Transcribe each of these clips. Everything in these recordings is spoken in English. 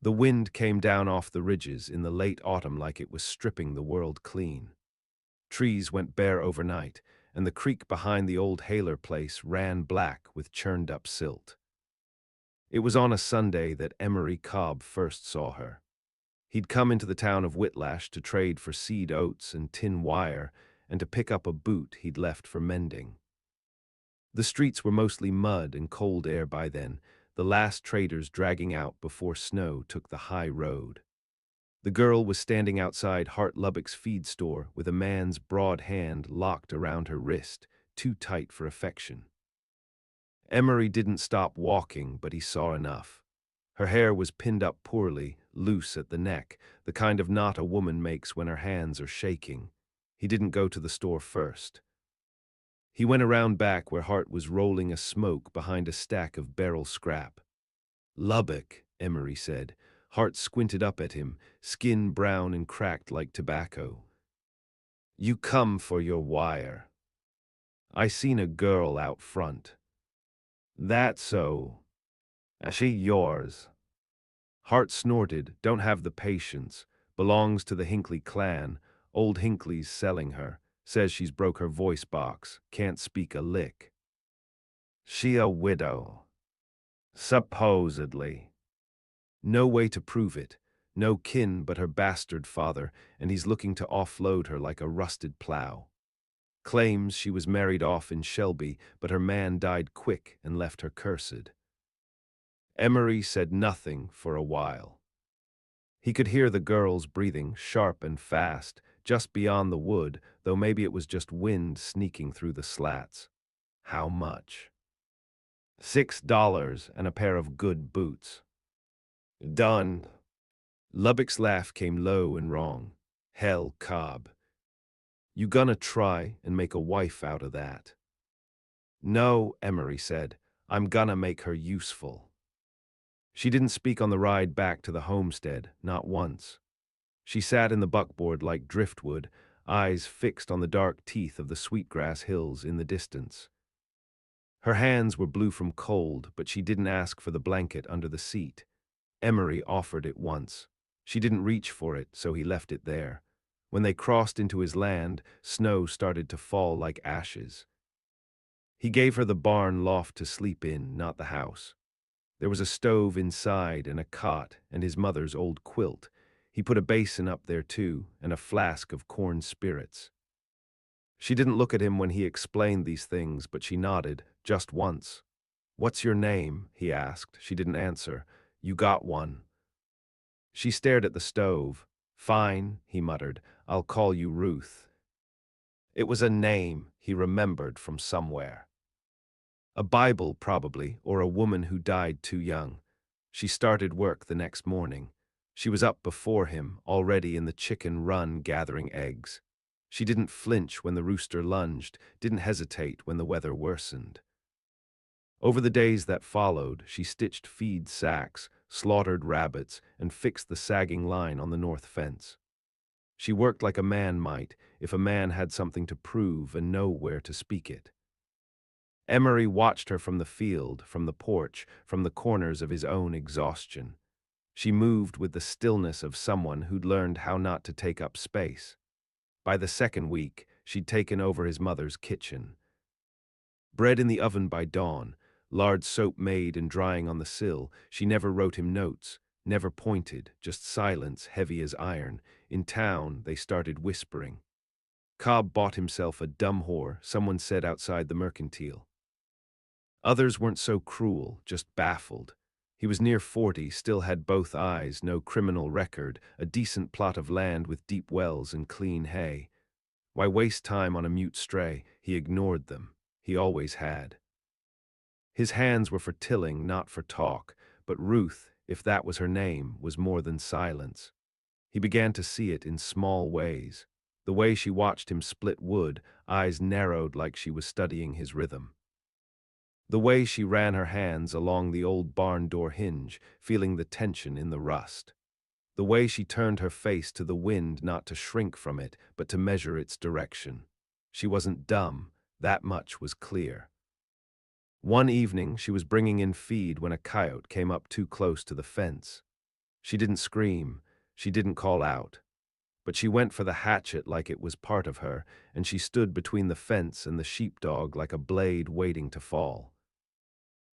The wind came down off the ridges in the late autumn like it was stripping the world clean. Trees went bare overnight, and the creek behind the old Haler place ran black with churned-up silt. It was on a Sunday that Emery Cobb first saw her. He'd come into the town of Whitlash to trade for seed oats and tin wire and to pick up a boot he'd left for mending. The streets were mostly mud and cold air by then, the last traders dragging out before snow took the high road. The girl was standing outside Hart Lubbock's feed store with a man's broad hand locked around her wrist, too tight for affection. Emery didn't stop walking, but he saw enough. Her hair was pinned up poorly, loose at the neck, the kind of knot a woman makes when her hands are shaking. He didn't go to the store first. He went around back where Hart was rolling a smoke behind a stack of barrel scrap. "Lubbock," Emery said. Hart squinted up at him, skin brown and cracked like tobacco. "You come for your wire. I seen a girl out front." "That so? Is she yours?" Hart snorted. "Don't have the patience. Belongs to the Hinckley clan. Old Hinckley's selling her. Says she's broke her voice box. Can't speak a lick." "She a widow?" "Supposedly." "No way to prove it. No kin but her bastard father, and he's looking to offload her like a rusted plow. Claims she was married off in Shelby, but her man died quick and left her cursed." Emery said nothing for a while. He could hear the girls breathing sharp and fast, just beyond the wood, though maybe it was just wind sneaking through the slats. "How much?" $6 and a pair of good boots." "Done." Lubbock's laugh came low and wrong. "Hell, Cobb. You gonna try and make a wife out of that?" "No," Emery said. "I'm gonna make her useful." She didn't speak on the ride back to the homestead, not once. She sat in the buckboard like driftwood, eyes fixed on the dark teeth of the sweetgrass hills in the distance. Her hands were blue from cold, but she didn't ask for the blanket under the seat. Emery offered it once. She didn't reach for it, so he left it there. When they crossed into his land, snow started to fall like ashes. He gave her the barn loft to sleep in, not the house. There was a stove inside and a cot and his mother's old quilt. He put a basin up there too, and a flask of corn spirits. She didn't look at him when he explained these things, but she nodded, just once. "What's your name?" he asked. She didn't answer. "You got one." She stared at the stove. "Fine," he muttered. "I'll call you Ruth." It was a name he remembered from somewhere. A Bible, probably, or a woman who died too young. She started work the next morning. She was up before him, already in the chicken run gathering eggs. She didn't flinch when the rooster lunged, didn't hesitate when the weather worsened. Over the days that followed, she stitched feed sacks, slaughtered rabbits, and fixed the sagging line on the north fence. She worked like a man might, if a man had something to prove and know where to speak it. Emery watched her from the field, from the porch, from the corners of his own exhaustion. She moved with the stillness of someone who'd learned how not to take up space. By the second week, she'd taken over his mother's kitchen. Bread in the oven by dawn, lard soap made and drying on the sill. She never wrote him notes, never pointed, just silence heavy as iron. In town, they started whispering. Cobb bought himself a dumb whore, someone said outside the mercantile. Others weren't so cruel, just baffled. He was near 40, still had both eyes, no criminal record, a decent plot of land with deep wells and clean hay. Why waste time on a mute stray? He ignored them. He always had. His hands were for tilling, not for talk, but Ruth, if that was her name, was more than silence. He began to see it in small ways. The way she watched him split wood, eyes narrowed like she was studying his rhythm. The way she ran her hands along the old barn door hinge, feeling the tension in the rust. The way she turned her face to the wind, not to shrink from it, but to measure its direction. She wasn't dumb, that much was clear. One evening she was bringing in feed when a coyote came up too close to the fence. She didn't scream, she didn't call out, but she went for the hatchet like it was part of her, and she stood between the fence and the sheepdog like a blade waiting to fall.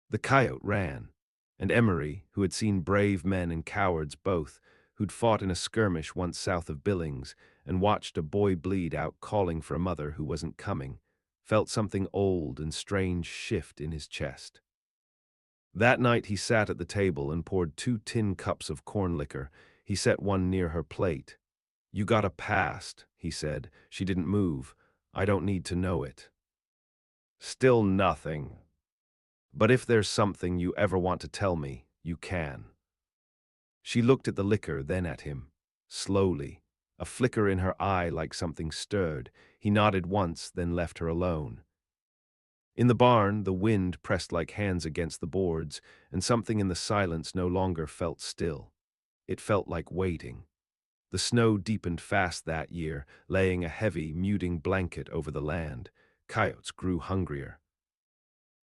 The coyote ran, and Emery, who had seen brave men and cowards both, who'd fought in a skirmish once south of Billings and watched a boy bleed out calling for a mother who wasn't coming, felt something old and strange shift in his chest. That night he sat at the table and poured 2 tin cups of corn liquor. He set one near her plate. "You got a past," he said. She didn't move. "I don't need to know it." "Still nothing. But if there's something you ever want to tell me, you can." She looked at the liquor, then at him. Slowly, a flicker in her eye like something stirred. He nodded once, then left her alone. In the barn, the wind pressed like hands against the boards, and something in the silence no longer felt still. It felt like waiting. The snow deepened fast that year, laying a heavy, muting blanket over the land. Coyotes grew hungrier.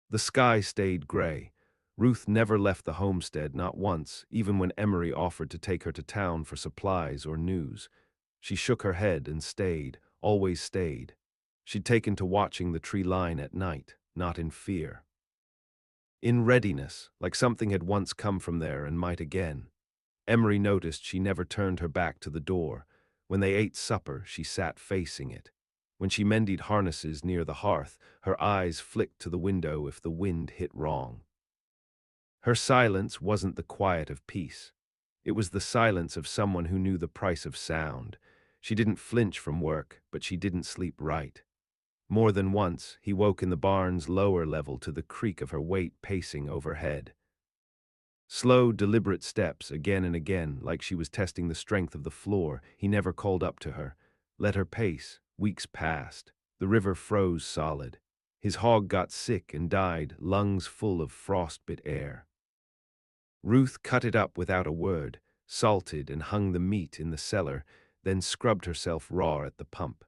The sky stayed gray. Ruth never left the homestead, not once, even when Emery offered to take her to town for supplies or news. She shook her head and stayed, always stayed. She'd taken to watching the tree line at night, not in fear. In readiness, like something had once come from there and might again. Emery noticed she never turned her back to the door. When they ate supper, she sat facing it. When she mended harnesses near the hearth, her eyes flicked to the window if the wind hit wrong. Her silence wasn't the quiet of peace. It was the silence of someone who knew the price of sound. She didn't flinch from work, but she didn't sleep right. More than once, he woke in the barn's lower level to the creak of her weight pacing overhead. Slow, deliberate steps, again and again, like she was testing the strength of the floor. He never called up to her. Let her pace. Weeks passed. The river froze solid. His hog got sick and died, lungs full of frostbit air. Ruth cut it up without a word, salted and hung the meat in the cellar, then scrubbed herself raw at the pump.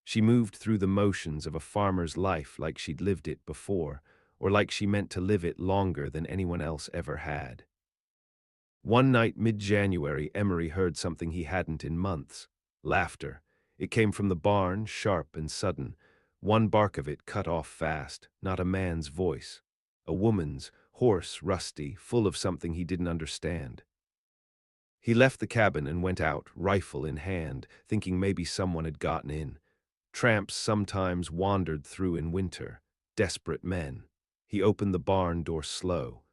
She moved through the motions of a farmer's life like she'd lived it before, or like she meant to live it longer than anyone else ever had. One night mid-January, Emery heard something he hadn't in months. Laughter. It came from the barn, sharp and sudden. One bark of it cut off fast, not a man's voice. A woman's, hoarse, rusty, full of something he didn't understand. He left the cabin and went out, rifle in hand, thinking maybe someone had gotten in. Tramps sometimes wandered through in winter, desperate men. He opened the barn door slow.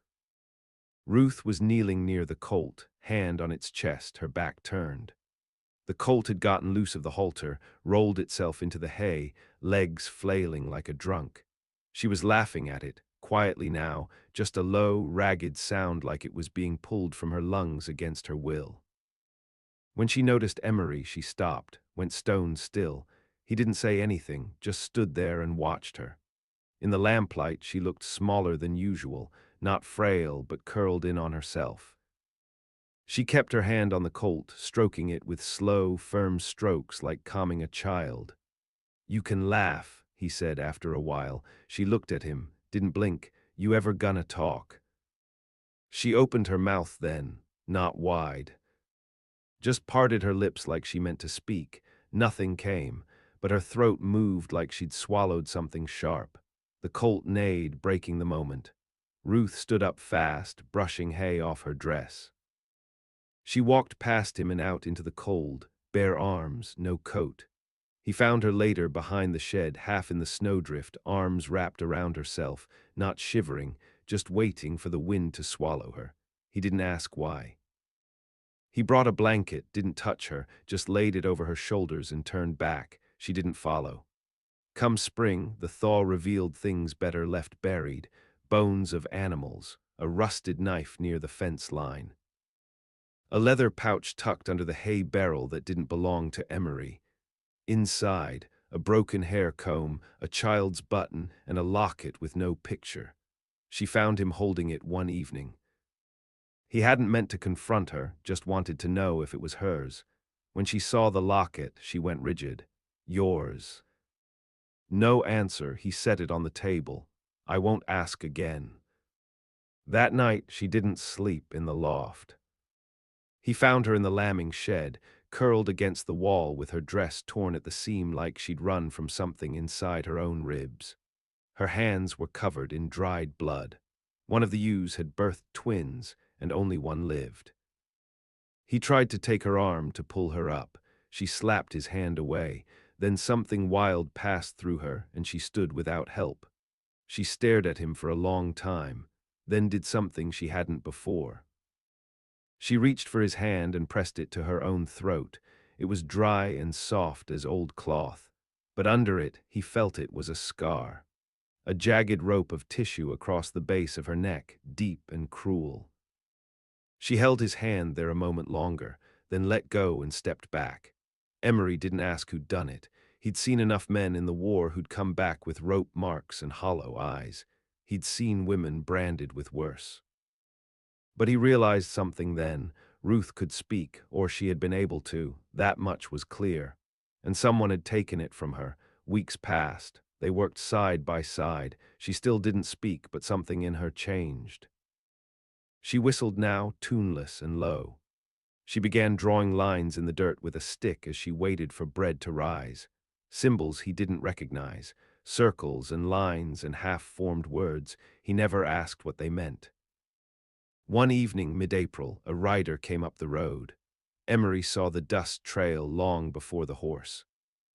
Ruth was kneeling near the colt, hand on its chest, her back turned. The colt had gotten loose of the halter, rolled itself into the hay, legs flailing like a drunk. She was laughing at it, quietly now, just a low, ragged sound like it was being pulled from her lungs against her will. When she noticed Emery, she stopped, went stone still. He didn't say anything, just stood there and watched her. In the lamplight, she looked smaller than usual, not frail, but curled in on herself. She kept her hand on the colt, stroking it with slow, firm strokes like calming a child. "You can laugh," he said after a while. She looked at him, didn't blink. "You ever gonna talk?" She opened her mouth then, not wide. Just parted her lips like she meant to speak. Nothing came, but her throat moved like she'd swallowed something sharp. The colt neighed, breaking the moment. Ruth stood up fast, brushing hay off her dress. She walked past him and out into the cold, bare arms, no coat. He found her later behind the shed, half in the snowdrift, arms wrapped around herself, not shivering, just waiting for the wind to swallow her. He didn't ask why. He brought a blanket, didn't touch her, just laid it over her shoulders and turned back. She didn't follow. Come spring, the thaw revealed things better left buried, bones of animals, a rusted knife near the fence line. A leather pouch tucked under the hay barrel that didn't belong to Emery. Inside, a broken hair comb, a child's button, and a locket with no picture. She found him holding it one evening. He hadn't meant to confront her, just wanted to know if it was hers. When she saw the locket, she went rigid. "Yours." No answer, he set it on the table. "I won't ask again." That night, she didn't sleep in the loft. He found her in the lambing shed, curled against the wall with her dress torn at the seam like she'd run from something inside her own ribs. Her hands were covered in dried blood. One of the ewes had birthed twins, and only one lived. He tried to take her arm to pull her up. She slapped his hand away. Then something wild passed through her, and she stood without help. She stared at him for a long time, then did something she hadn't before. She reached for his hand and pressed it to her own throat. It was dry and soft as old cloth, but under it he felt it was a scar. A jagged rope of tissue across the base of her neck, deep and cruel. She held his hand there a moment longer, then let go and stepped back. Emery didn't ask who'd done it. He'd seen enough men in the war who'd come back with rope marks and hollow eyes. He'd seen women branded with worse. But he realized something then. Ruth could speak, or she had been able to. That much was clear. And someone had taken it from her. Weeks passed. They worked side by side. She still didn't speak, but something in her changed. She whistled now, tuneless and low. She began drawing lines in the dirt with a stick as she waited for bread to rise. Symbols he didn't recognize, circles and lines and half-formed words. He never asked what they meant. One evening, mid-April, a rider came up the road. Emery saw the dust trail long before the horse.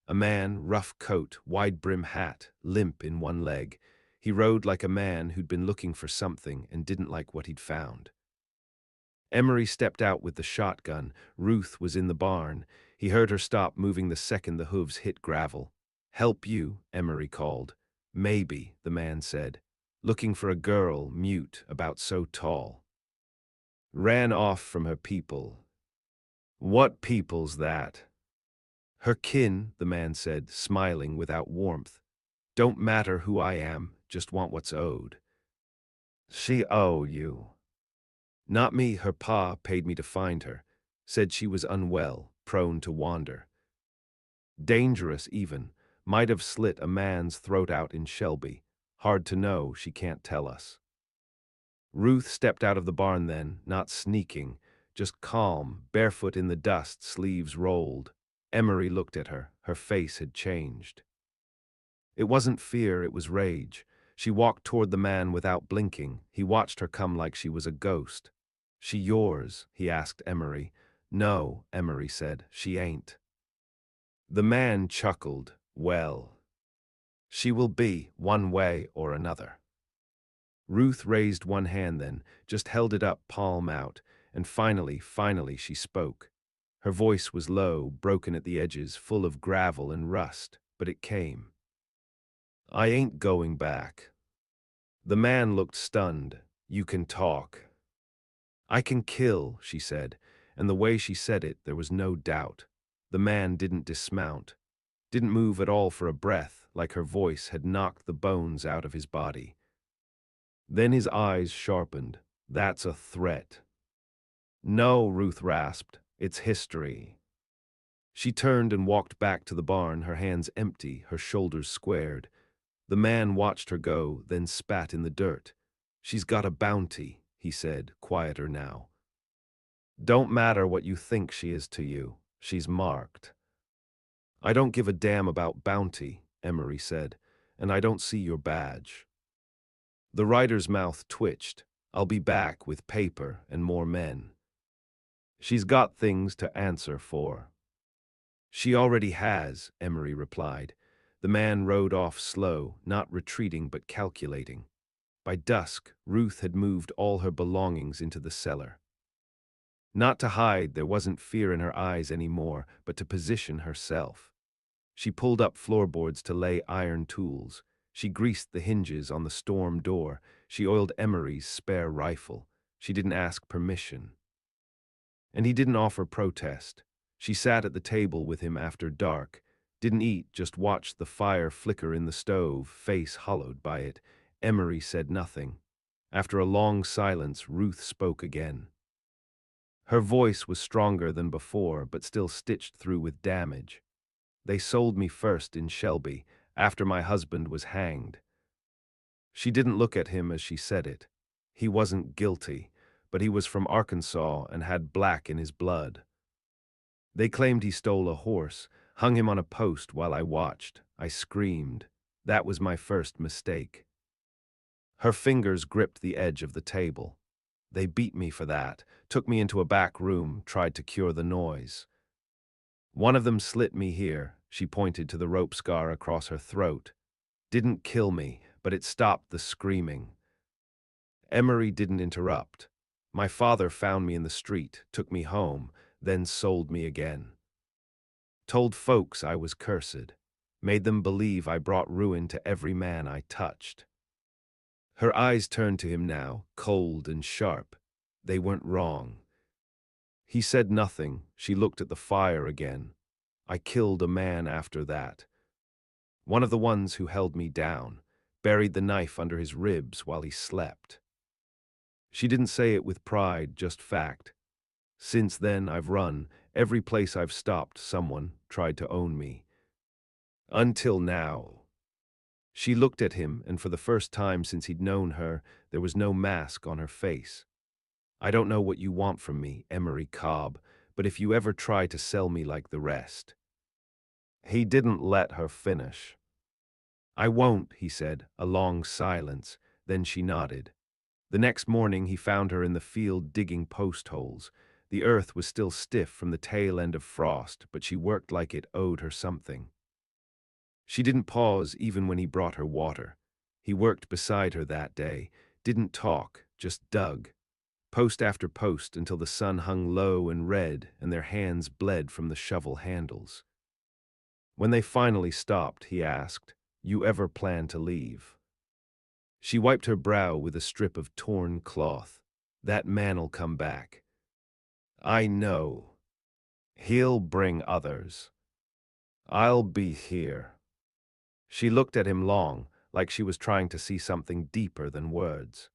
A man, rough coat, wide-brim hat, limp in one leg. He rode like a man who'd been looking for something and didn't like what he'd found. Emery stepped out with the shotgun. Ruth was in the barn. He heard her stop moving the second the hooves hit gravel. "Help you," Emery called. "Maybe," the man said. "Looking for a girl, mute, about so tall. Ran off from her people." "What people's that?" "Her kin," the man said, smiling without warmth. "Don't matter who I am, just want what's owed." "She owe you." "Not me, her pa paid me to find her. Said she was unwell, prone to wander. Dangerous even, might have slit a man's throat out in Shelby. Hard to know, she can't tell us." Ruth stepped out of the barn then, not sneaking, just calm, barefoot in the dust, sleeves rolled. Emery looked at her. Her face had changed. It wasn't fear, it was rage. She walked toward the man without blinking. He watched her come like she was a ghost. "She yours?" he asked Emery. "No," Emery said, "she ain't." The man chuckled. "Well, she will be, one way or another." Ruth raised one hand then, just held it up, palm out, and finally she spoke. Her voice was low, broken at the edges, full of gravel and rust, but it came. "I ain't going back." The man looked stunned. "You can talk." "I can kill," she said, and the way she said it, there was no doubt. The man didn't dismount, didn't move at all for a breath, like her voice had knocked the bones out of his body. Then his eyes sharpened. "That's a threat." "No," Ruth rasped, "it's history." She turned and walked back to the barn, her hands empty, her shoulders squared. The man watched her go, then spat in the dirt. "She's got a bounty," he said, quieter now. "Don't matter what you think she is to you. She's marked." "I don't give a damn about bounty," Emery said, "and I don't see your badge." The rider's mouth twitched. "I'll be back with paper and more men." "She's got things to answer for." "She already has," Emery replied. The man rode off slow, not retreating but calculating. By dusk, Ruth had moved all her belongings into the cellar. Not to hide, there wasn't fear in her eyes anymore, but to position herself. She pulled up floorboards to lay iron tools. She greased the hinges on the storm door. She oiled Emery's spare rifle. She didn't ask permission. And he didn't offer protest. She sat at the table with him after dark, didn't eat, just watched the fire flicker in the stove, face hollowed by it. Emery said nothing. After a long silence, Ruth spoke again. Her voice was stronger than before, but still stitched through with damage. "They sold me first in Shelby, after my husband was hanged." She didn't look at him as she said it. He wasn't guilty, but he was from Arkansas and had black in his blood. They claimed he stole a horse, hung him on a post while I watched. I screamed. That was my first mistake. Her fingers gripped the edge of the table. They beat me for that, took me into a back room, tried to cure the noise. One of them slit me here, she pointed to the rope scar across her throat. Didn't kill me, but it stopped the screaming. Emery didn't interrupt. My father found me in the street, took me home, then sold me again. Told folks I was cursed, made them believe I brought ruin to every man I touched. Her eyes turned to him now, cold and sharp. They weren't wrong. He said nothing. She looked at the fire again. I killed a man after that. One of the ones who held me down, buried the knife under his ribs while he slept. She didn't say it with pride, just fact. Since then, I've run. Every place I've stopped, someone tried to own me. Until now. She looked at him, and for the first time since he'd known her, there was no mask on her face. I don't know what you want from me, Emery Cobb, but if you ever try to sell me like the rest. He didn't let her finish. I won't, he said, a long silence. Then she nodded. The next morning he found her in the field digging post holes. The earth was still stiff from the tail end of frost, but she worked like it owed her something. She didn't pause even when he brought her water. He worked beside her that day, didn't talk, just dug. Post after post until the sun hung low and red and their hands bled from the shovel handles. When they finally stopped, he asked, "You ever plan to leave?" She wiped her brow with a strip of torn cloth. That man'll come back. I know. He'll bring others. I'll be here. She looked at him long, like she was trying to see something deeper than words.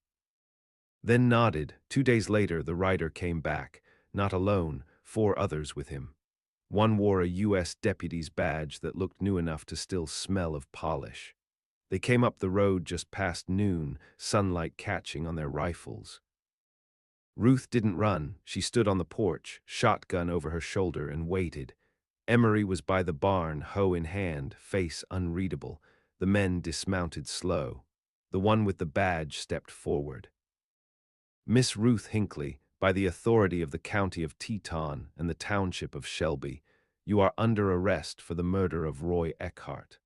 Then nodded. 2 days later, the rider came back, not alone, 4 others with him. One wore a U.S. deputy's badge that looked new enough to still smell of polish. They came up the road just past noon, sunlight catching on their rifles. Ruth didn't run. She stood on the porch, shotgun over her shoulder, and waited. Emery was by the barn, hoe in hand, face unreadable. The men dismounted slow. The one with the badge stepped forward. Miss Ruth Hinckley, by the authority of the county of Teton and the township of Shelby, you are under arrest for the murder of Roy Eckhart.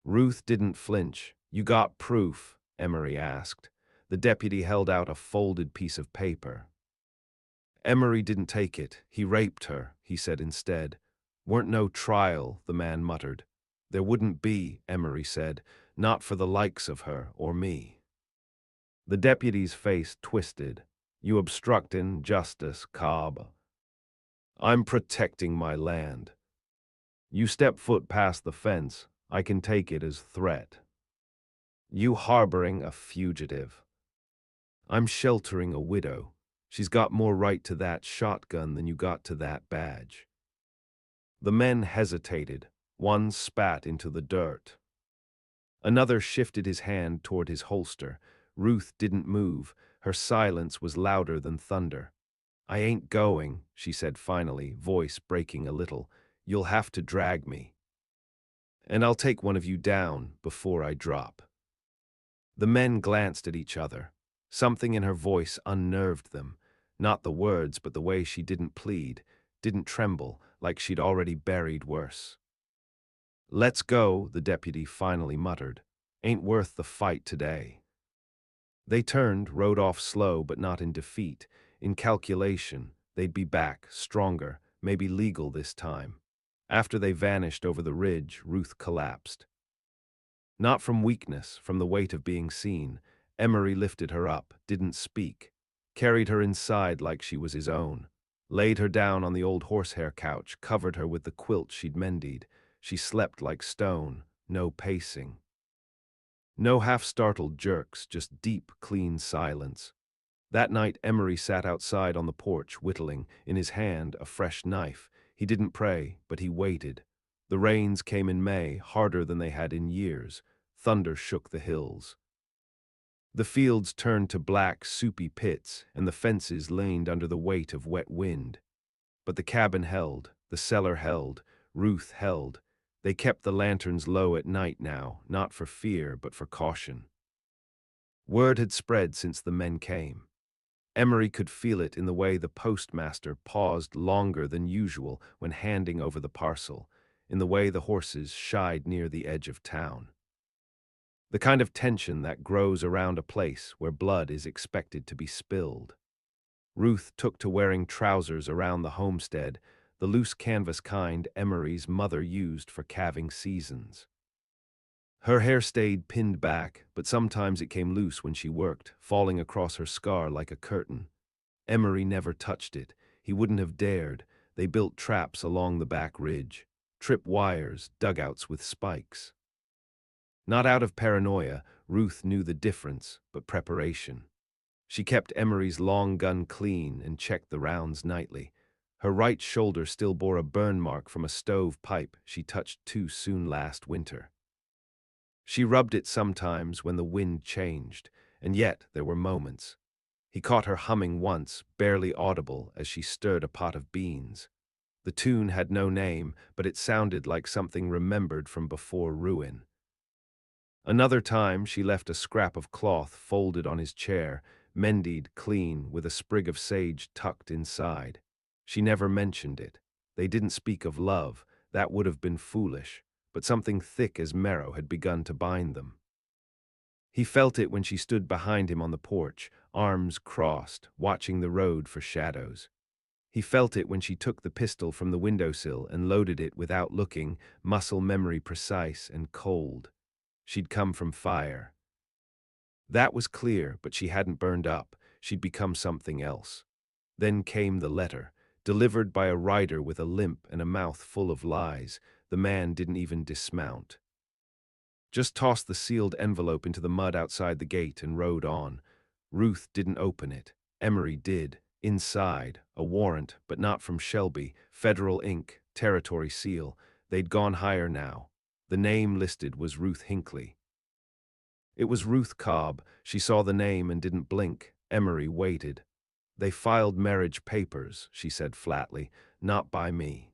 Ruth didn't flinch. You got proof? Emery asked. The deputy held out a folded piece of paper. Emery didn't take it. He raped her, he said instead. Weren't no trial, the man muttered. There wouldn't be, Emery said, not for the likes of her or me. The deputy's face twisted. You obstructin' justice, Cobb. I'm protecting my land. You step foot past the fence, I can take it as threat. You harboring a fugitive. I'm sheltering a widow. She's got more right to that shotgun than you got to that badge. The men hesitated. One spat into the dirt. Another shifted his hand toward his holster. Ruth didn't move. Her silence was louder than thunder. I ain't going, she said finally, voice breaking a little. You'll have to drag me. And I'll take one of you down before I drop. The men glanced at each other. Something in her voice unnerved them. Not the words, but the way she didn't plead, didn't tremble, like she'd already buried worse. Let's go, the deputy finally muttered. Ain't worth the fight today. They turned, rode off slow but not in defeat. In calculation, they'd be back, stronger, maybe legal this time. After they vanished over the ridge, Ruth collapsed. Not from weakness, from the weight of being seen. Emery lifted her up, didn't speak, carried her inside like she was his own, laid her down on the old horsehair couch, covered her with the quilt she'd mended. She slept like stone, no pacing. No half-startled jerks, just deep, clean silence. That night Emery sat outside on the porch, whittling, in his hand a fresh knife. He didn't pray, but he waited. The rains came in May, harder than they had in years. Thunder shook the hills. The fields turned to black, soupy pits, and the fences leaned under the weight of wet wind. But the cabin held, the cellar held, Ruth held. They kept the lanterns low at night now, not for fear, but for caution. Word had spread since the men came. Emery could feel it in the way the postmaster paused longer than usual when handing over the parcel, in the way the horses shied near the edge of town. The kind of tension that grows around a place where blood is expected to be spilled. Ruth took to wearing trousers around the homestead, the loose canvas kind Emery's mother used for calving seasons. Her hair stayed pinned back, but sometimes it came loose when she worked, falling across her scar like a curtain. Emery never touched it. He wouldn't have dared. They built traps along the back ridge, trip wires, dugouts with spikes. Not out of paranoia, Ruth knew the difference, but preparation. She kept Emery's long gun clean and checked the rounds nightly. Her right shoulder still bore a burn mark from a stove pipe she touched too soon last winter. She rubbed it sometimes when the wind changed, and yet there were moments. He caught her humming once, barely audible, as she stirred a pot of beans. The tune had no name, but it sounded like something remembered from before ruin. Another time she left a scrap of cloth folded on his chair, mended clean with a sprig of sage tucked inside. She never mentioned it. They didn't speak of love, that would have been foolish, but something thick as marrow had begun to bind them. He felt it when she stood behind him on the porch, arms crossed, watching the road for shadows. He felt it when she took the pistol from the windowsill and loaded it without looking, muscle memory precise and cold. She'd come from fire. That was clear, but she hadn't burned up. She'd become something else. Then came the letter, delivered by a rider with a limp and a mouth full of lies. The man didn't even dismount. Just tossed the sealed envelope into the mud outside the gate and rode on. Ruth didn't open it. Emery did. Inside, a warrant, but not from Shelby, federal ink, territory seal. They'd gone higher now. The name listed was Ruth Hinckley. It was Ruth Cobb. She saw the name and didn't blink. Emery waited. They filed marriage papers, she said flatly, not by me.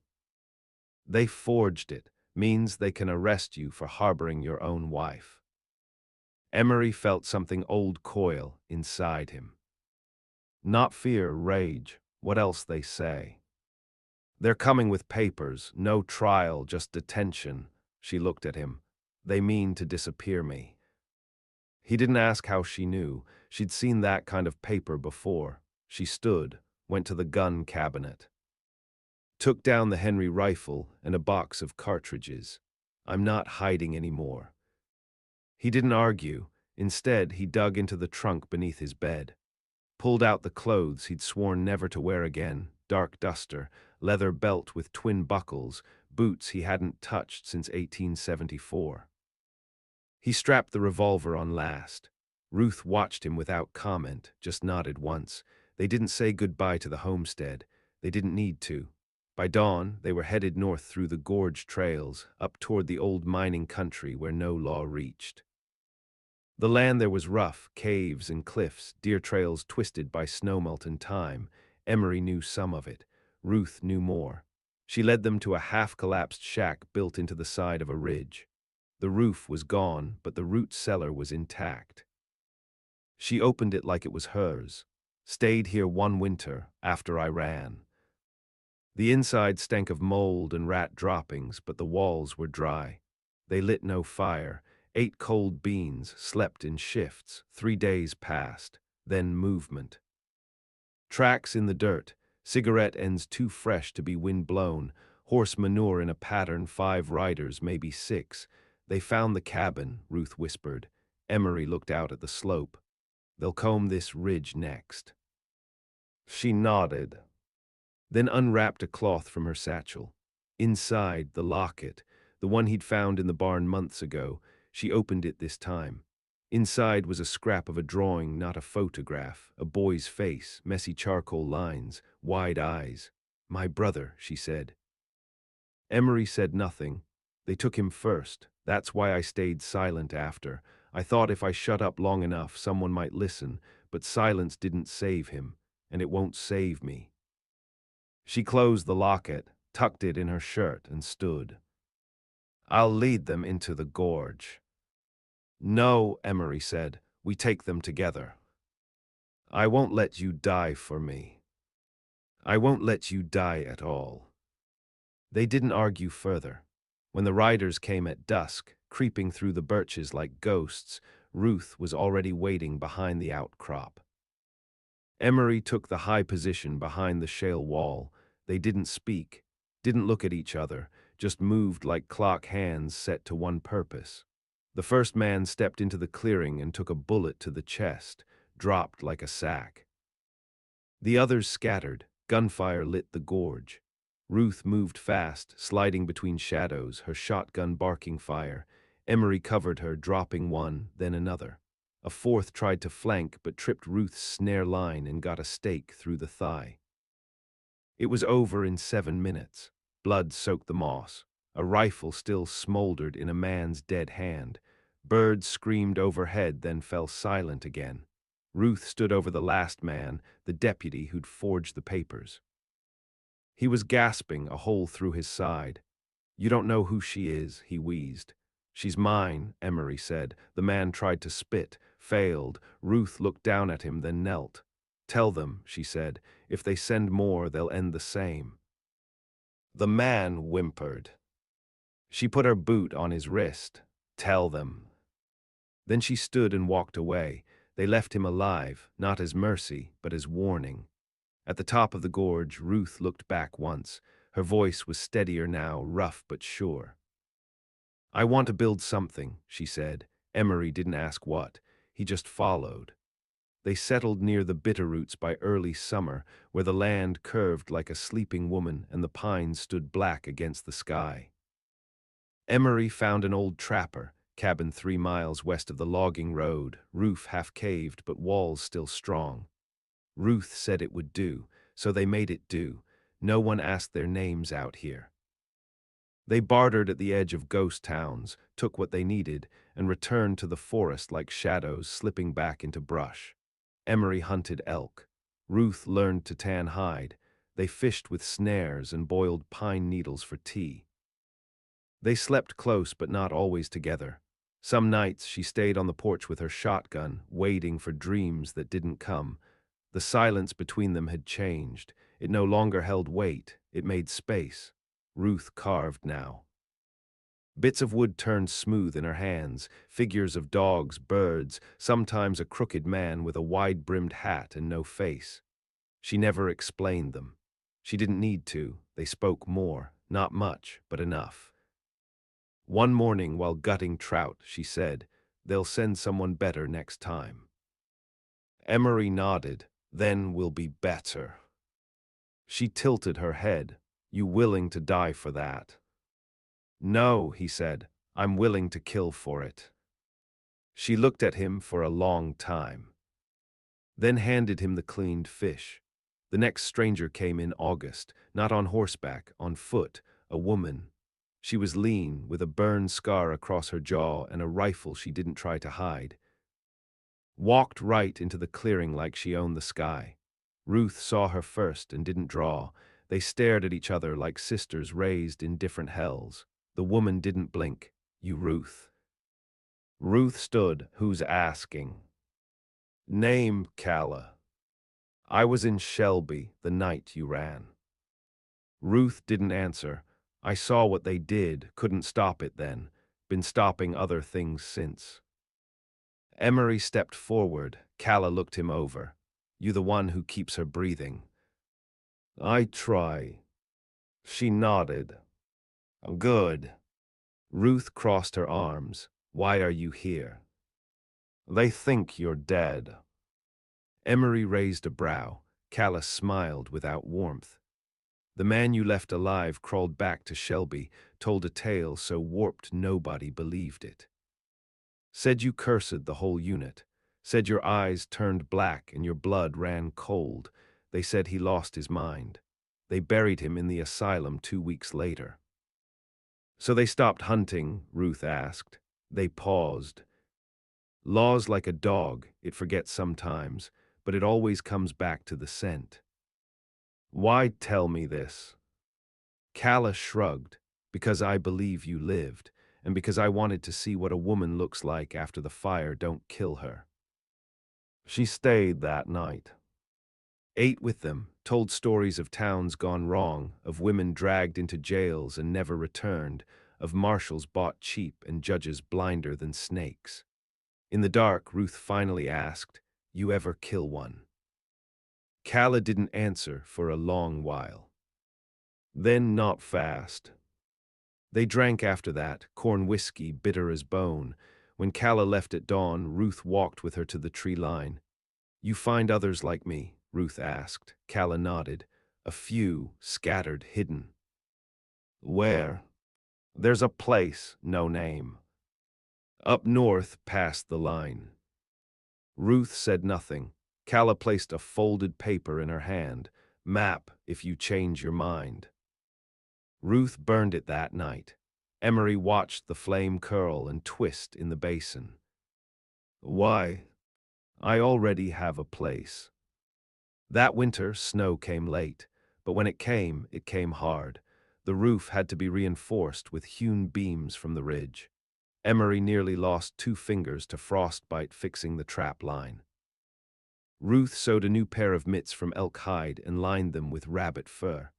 They forged it. Means they can arrest you for harboring your own wife. Emery felt something old coil inside him. Not fear, rage. What else they say? They're coming with papers, no trial, just detention. She looked at him. They mean to disappear me. He didn't ask how she knew. She'd seen that kind of paper before. She stood, went to the gun cabinet. Took down the Henry rifle and a box of cartridges. I'm not hiding anymore. He didn't argue. Instead, he dug into the trunk beneath his bed. Pulled out the clothes he'd sworn never to wear again, dark duster, leather belt with twin buckles, boots he hadn't touched since 1874. He strapped the revolver on last. Ruth watched him without comment, just nodded once. They didn't say goodbye to the homestead. They didn't need to. By dawn, they were headed north through the gorge trails, up toward the old mining country where no law reached. The land there was rough, caves and cliffs, deer trails twisted by snowmelt and time. Emery knew some of it. Ruth knew more. She led them to a half-collapsed shack built into the side of a ridge. The roof was gone, but the root cellar was intact. She opened it like it was hers. Stayed here one winter, after I ran. The inside stank of mold and rat droppings, but the walls were dry. They lit no fire, ate cold beans, slept in shifts. 3 days passed, then movement. Tracks in the dirt, cigarette ends too fresh to be wind-blown, horse manure in a pattern, 5 riders, maybe 6. They found the cabin, Ruth whispered. Emery looked out at the slope. They'll comb this ridge next. She nodded, then unwrapped a cloth from her satchel. Inside, the locket, the one he'd found in the barn months ago. She opened it this time. Inside was a scrap of a drawing, not a photograph, a boy's face, messy charcoal lines, wide eyes. My brother, she said. Emery said nothing. They took him first. That's why I stayed silent after. I thought if I shut up long enough, someone might listen, but silence didn't save him, and it won't save me." She closed the locket, tucked it in her shirt, and stood. "I'll lead them into the gorge." "No," Emery said, "we take them together. I won't let you die for me. I won't let you die at all." They didn't argue further. When the riders came at dusk, creeping through the birches like ghosts, Ruth was already waiting behind the outcrop. Emery took the high position behind the shale wall. They didn't speak, didn't look at each other, just moved like clock hands set to one purpose. The first man stepped into the clearing and took a bullet to the chest, dropped like a sack. The others scattered. Gunfire lit the gorge. Ruth moved fast, sliding between shadows, her shotgun barking fire. Emery covered her, dropping one, then another. A fourth tried to flank but tripped Ruth's snare line and got a stake through the thigh. It was over in 7 minutes. Blood soaked the moss. A rifle still smoldered in a man's dead hand. Birds screamed overhead, then fell silent again. Ruth stood over the last man, the deputy who'd forged the papers. He was gasping, a hole through his side. "You don't know who she is," he wheezed. "She's mine," Emery said. The man tried to spit, failed. Ruth looked down at him, then knelt. "Tell them," she said. "If they send more, they'll end the same." The man whimpered. She put her boot on his wrist. "Tell them." Then she stood and walked away. They left him alive, not as mercy, but as warning. At the top of the gorge, Ruth looked back once. Her voice was steadier now, rough but sure. "I want to build something," she said. Emery didn't ask what. He just followed. They settled near the Bitterroots by early summer, where the land curved like a sleeping woman and the pines stood black against the sky. Emery found an old trapper, cabin 3 miles west of the logging road, roof half caved but walls still strong. Ruth said it would do, so they made it do. No one asked their names out here. They bartered at the edge of ghost towns, took what they needed, and returned to the forest like shadows slipping back into brush. Emery hunted elk. Ruth learned to tan hide. They fished with snares and boiled pine needles for tea. They slept close but not always together. Some nights she stayed on the porch with her shotgun, waiting for dreams that didn't come. The silence between them had changed. It no longer held weight, it made space. Ruth carved now. Bits of wood turned smooth in her hands, figures of dogs, birds, sometimes a crooked man with a wide-brimmed hat and no face. She never explained them. She didn't need to. They spoke more, not much, but enough. One morning, while gutting trout, she said, "They'll send someone better next time." Emery nodded. "Then we'll be better." She tilted her head. "You willing to die for that?" "No," he said. "I'm willing to kill for it." She looked at him for a long time, then handed him the cleaned fish. The next stranger came in August, not on horseback, on foot, a woman. She was lean, with a burn scar across her jaw and a rifle she didn't try to hide. Walked right into the clearing like she owned the sky. Ruth saw her first and didn't draw. They stared at each other like sisters raised in different hells. The woman didn't blink. "You Ruth." Ruth stood. "Who's asking?" "Name, Calla." "I was in Shelby the night you ran." Ruth didn't answer. "I saw what they did, couldn't stop it then. Been stopping other things since." Emery stepped forward. Calla looked him over. "You the one who keeps her breathing?" "I try." She nodded. "Good." Ruth crossed her arms. "Why are you here?" "They think you're dead." Emery raised a brow. Calla smiled without warmth. "The man you left alive crawled back to Shelby, told a tale so warped nobody believed it. Said you cursed the whole unit. Said your eyes turned black and your blood ran cold. They said he lost his mind. They buried him in the asylum 2 weeks later." "So they stopped hunting?" Ruth asked. They paused. Law's like a dog, it forgets sometimes, but it always comes back to the scent. Why tell me this? Calla shrugged, because I believe you lived, and because I wanted to see what a woman looks like after the fire don't kill her. She stayed that night. Ate with them, told stories of towns gone wrong, of women dragged into jails and never returned, of marshals bought cheap and judges blinder than snakes. In the dark, Ruth finally asked, "You ever kill one?" Calla didn't answer for a long while. Then not fast. They drank after that, corn whiskey bitter as bone. When Calla left at dawn, Ruth walked with her to the tree line. "You find others like me?" Ruth asked. Calla nodded. "A few, scattered, hidden." "Where?" "There's a place, no name. Up north, past the line." Ruth said nothing. Calla placed a folded paper in her hand. "Map, if you change your mind." Ruth burned it that night. Emery watched the flame curl and twist in the basin. "Why? I already have a place." That winter, snow came late, but when it came hard. The roof had to be reinforced with hewn beams from the ridge. Emery nearly lost 2 fingers to frostbite fixing the trap line. Ruth sewed a new pair of mitts from elk hide and lined them with rabbit fur.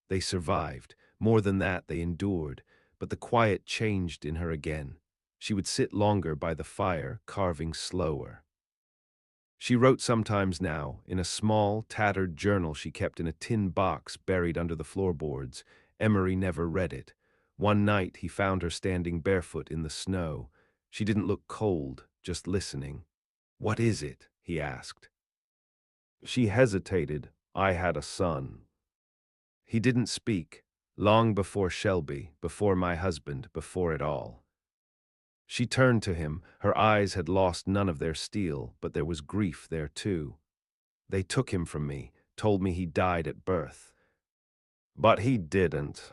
They survived. More than that, they endured, but the quiet changed in her again. She would sit longer by the fire, carving slower. She wrote sometimes now, in a small, tattered journal she kept in a tin box buried under the floorboards. Emery never read it. One night he found her standing barefoot in the snow. She didn't look cold, just listening. "What is it?" he asked. She hesitated. "I had a son." He didn't speak. Long before Shelby, before my husband, before it all. She turned to him. Her eyes had lost none of their steel, but there was grief there too. "They took him from me, told me he died at birth." "But he didn't."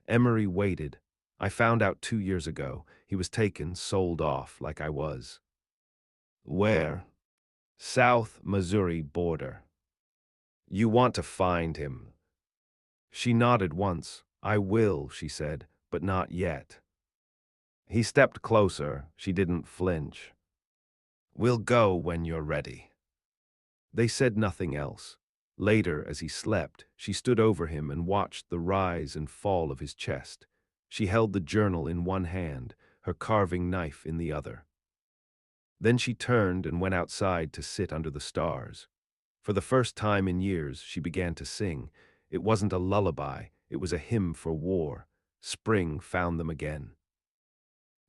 Emery waited. "I found out 2 years ago. He was taken, sold off, like I was." "Where?" "South Missouri border." "You want to find him." She nodded once. "I will," she said, "but not yet." He stepped closer. She didn't flinch. "We'll go when you're ready." They said nothing else. Later, as he slept, she stood over him and watched the rise and fall of his chest. She held the journal in one hand, her carving knife in the other. Then she turned and went outside to sit under the stars. For the first time in years, she began to sing. It wasn't a lullaby, it was a hymn for war. Spring found them again.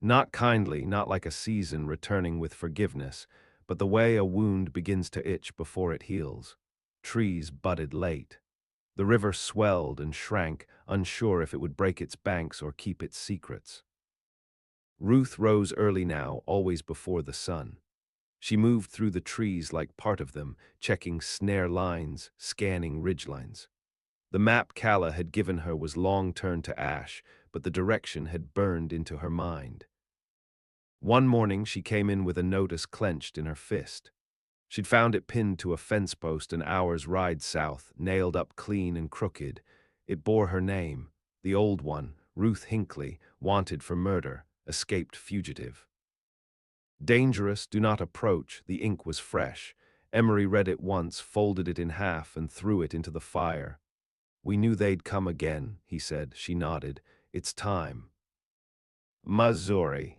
Not kindly, not like a season returning with forgiveness, but the way a wound begins to itch before it heals. Trees budded late. The river swelled and shrank, unsure if it would break its banks or keep its secrets. Ruth rose early now, always before the sun. She moved through the trees like part of them, checking snare lines, scanning ridgelines. The map Calla had given her was long turned to ash, but the direction had burned into her mind. One morning she came in with a notice clenched in her fist. She'd found it pinned to a fence post an hour's ride south, nailed up clean and crooked. It bore her name, the old one, Ruth Hinckley, wanted for murder, escaped fugitive. "Dangerous, do not approach." The ink was fresh. Emery read it once, folded it in half, and threw it into the fire. "We knew they'd come again," he said. She nodded. "It's time." "Missouri."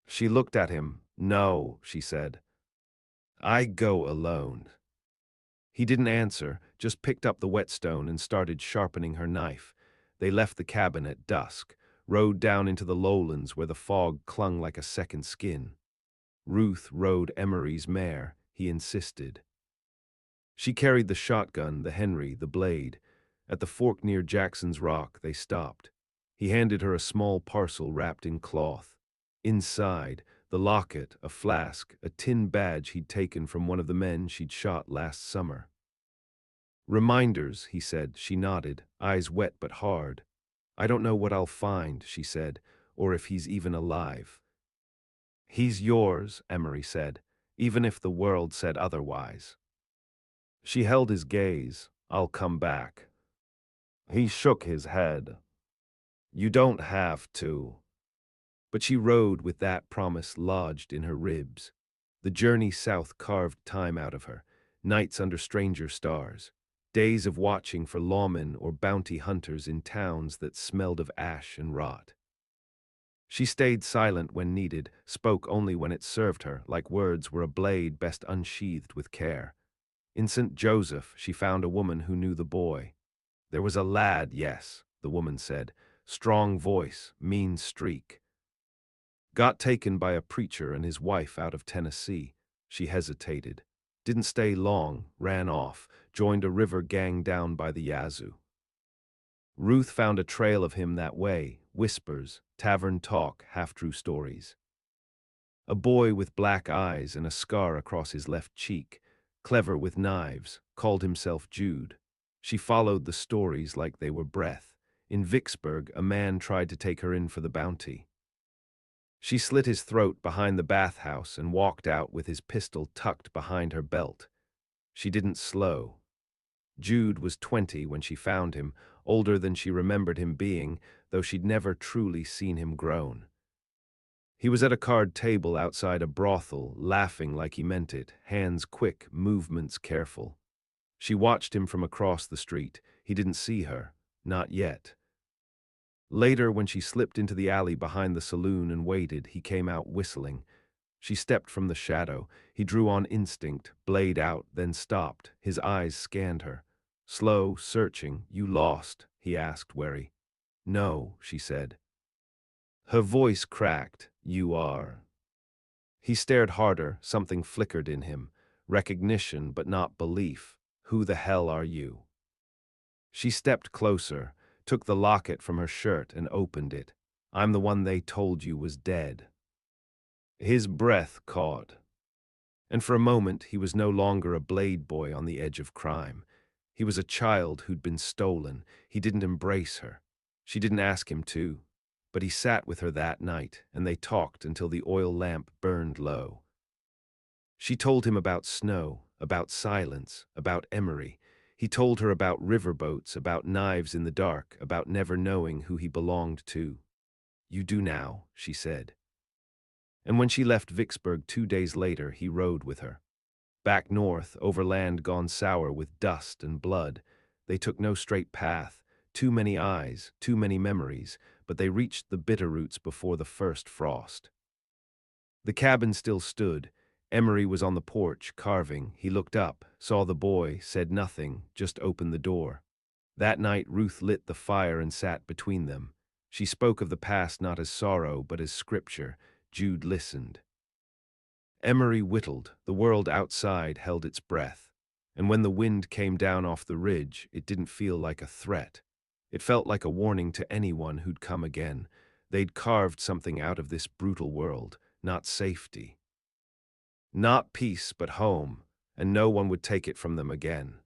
She looked at him. "No," she said. "I go alone." He didn't answer, just picked up the whetstone and started sharpening her knife. They left the cabin at dusk, rode down into the lowlands where the fog clung like a second skin. Ruth rode Emery's mare, he insisted. She carried the shotgun, the Henry, the blade. At the fork near Jackson's Rock, they stopped. He handed her a small parcel wrapped in cloth. Inside, the locket, a flask, a tin badge he'd taken from one of the men she'd shot last summer. "Reminders," he said. She nodded, eyes wet but hard. "I don't know what I'll find," she said, "or if he's even alive." He's yours, Emery said, even if the world said otherwise. She held his gaze. I'll come back. He shook his head. You don't have to. But she rode with that promise lodged in her ribs. The journey south carved time out of her, nights under stranger stars, days of watching for lawmen or bounty hunters in towns that smelled of ash and rot. She stayed silent when needed, spoke only when it served her, like words were a blade best unsheathed with care. In St. Joseph, she found a woman who knew the boy. There was a lad, yes, the woman said, strong voice, mean streak. Got taken by a preacher and his wife out of Tennessee. She hesitated. Didn't stay long, ran off, joined a river gang down by the Yazoo. Ruth found a trail of him that way, whispers, tavern talk, half-true stories. A boy with black eyes and a scar across his left cheek, clever with knives, called himself Jude. She followed the stories like they were breath. In Vicksburg, a man tried to take her in for the bounty. She slit his throat behind the bathhouse and walked out with his pistol tucked behind her belt. She didn't slow. Jude was 20 when she found him, older than she remembered him being, though she'd never truly seen him grown. He was at a card table outside a brothel, laughing like he meant it, hands quick, movements careful. She watched him from across the street. He didn't see her. Not yet. Later, when she slipped into the alley behind the saloon and waited, he came out whistling. She stepped from the shadow. He drew on instinct, blade out, then stopped. His eyes scanned her. Slow, searching. You lost? He asked, wary. No, she said. Her voice cracked. You are. He stared harder. Something flickered in him. Recognition, but not belief. Who the hell are you? She stepped closer, took the locket from her shirt and opened it. I'm the one they told you was dead. His breath caught. And for a moment he was no longer a blade boy on the edge of crime. He was a child who'd been stolen. He didn't embrace her. She didn't ask him to. But he sat with her that night, and they talked until the oil lamp burned low. She told him about snow, about silence, about Emery. He told her about riverboats, about knives in the dark, about never knowing who he belonged to. You do now, she said. And when she left Vicksburg 2 days later, he rode with her. Back north, over land gone sour with dust and blood. They took no straight path, too many eyes, too many memories, but they reached the bitter roots before the first frost. The cabin still stood. Emery was on the porch, carving. He looked up, saw the boy, said nothing, just opened the door. That night Ruth lit the fire and sat between them. She spoke of the past not as sorrow, but as scripture. Jude listened. Emery whittled. The world outside held its breath. And when the wind came down off the ridge, it didn't feel like a threat. It felt like a warning to anyone who'd come again. They'd carved something out of this brutal world, not safety. Not peace, but home, and no one would take it from them again.